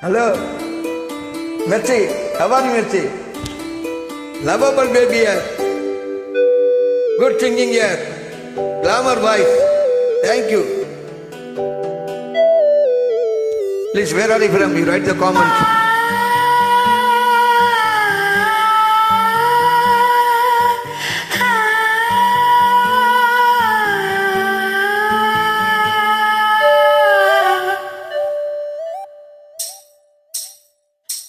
Hello, Mercy. How are you, Mercy? Lovable baby here. Good singing here. Glamour voice. Thank you. Please, where are you from? You write the comments.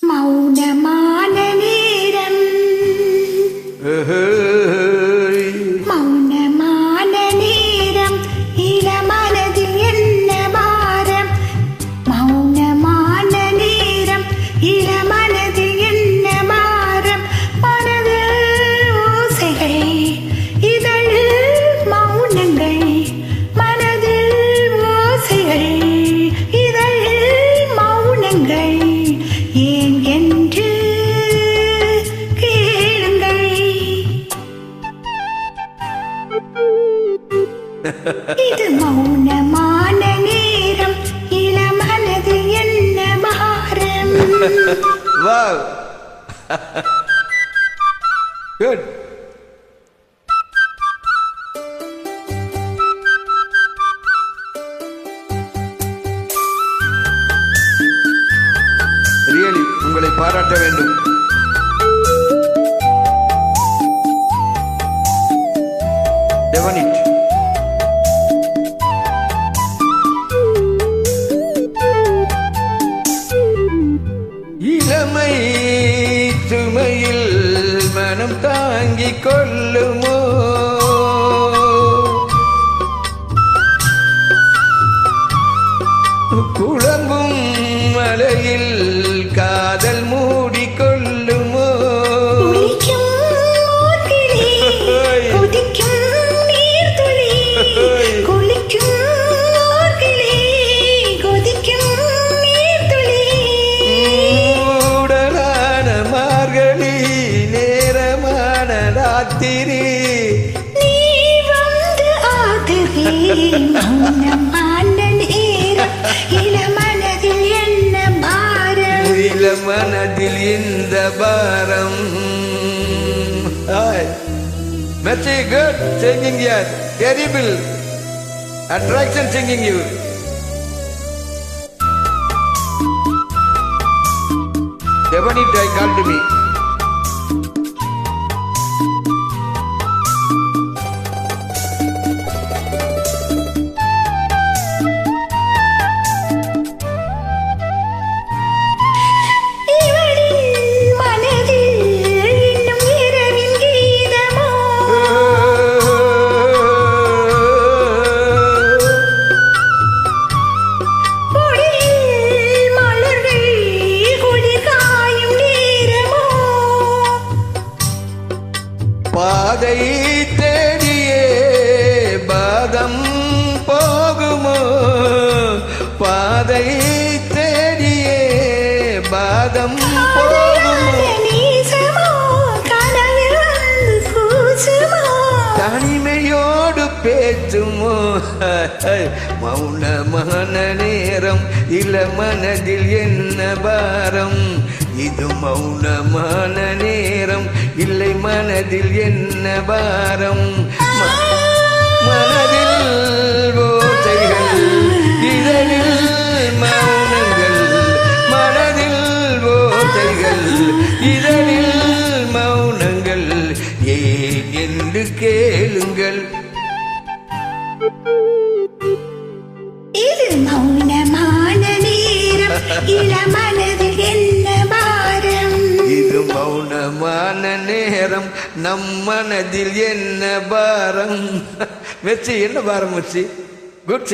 மௌனமான நேரம் மௌனமான நேரம் இளமனதில் என்ன பாரம் மௌனமான நேரம் இளமனதில் என்ன பாரம் மனதில் ஓசைகள் இதழில் மௌனங்கள் மனதில் ஓசைகள் இதழில் மௌனங்கள் ஏன் என்று கேளுங்கள் இது மௌனமான நேரம் இளமனது என்ன பாரம் Wow. Good. Really, உங்களை பாராட்ட வேண்டும். Devanit. இளமை சுமையில் மனம் தாங்கிக் கொள்ளுமோ குழம்பும் மலையில் காதல் மூடிக்கொள்ளுமோ குளிக்கும் ஊர்கிளி கொதிக்கும் நீர்த்துளி குளிக்கும் ஊர்கிளி கொதிக்கும் நீர்த்துளி உடலான மார்கழி நேரமான ராத்திரி நீ வந்து ஆகுவே மௌனமான நேரம் இளமனதில் என்ன பாரம் மனதில் இந்த பாரம். Mercy, good singing here. Terrible attraction singing you. Devanit, I called me. இவளின் மனதில் இன்னும் இரவின் கீதமோ கொடியில் மலர்கள் குளிர் காயும் நேரமோ பாதை தேடியே பாதம் போகுமோ பாதை தேடியே பாதம் போகுமோ நீசமோ கனவில் வந்து கூசுமோ தனிமையோடு பேச்சுமோ மௌனமான நேரம் இளமனதில் என்ன பாரம் இது மௌனமான நேரம் இல்லை மனதில் என்ன பாரம் மனதில் ஓசைகள் இதழில் மௌனங்கள் மனதில் ஓசைகள் இதழில் மௌனங்கள் ஏன் என்று கேளுங்கள் இது மௌனமான நேரம் இளமனதில் என்ன பாரம் இது மௌனமான நேரம் நம் மனதில் என்ன பாரம். மெர்சி, என்ன பாரம் மெர்சி? குட்.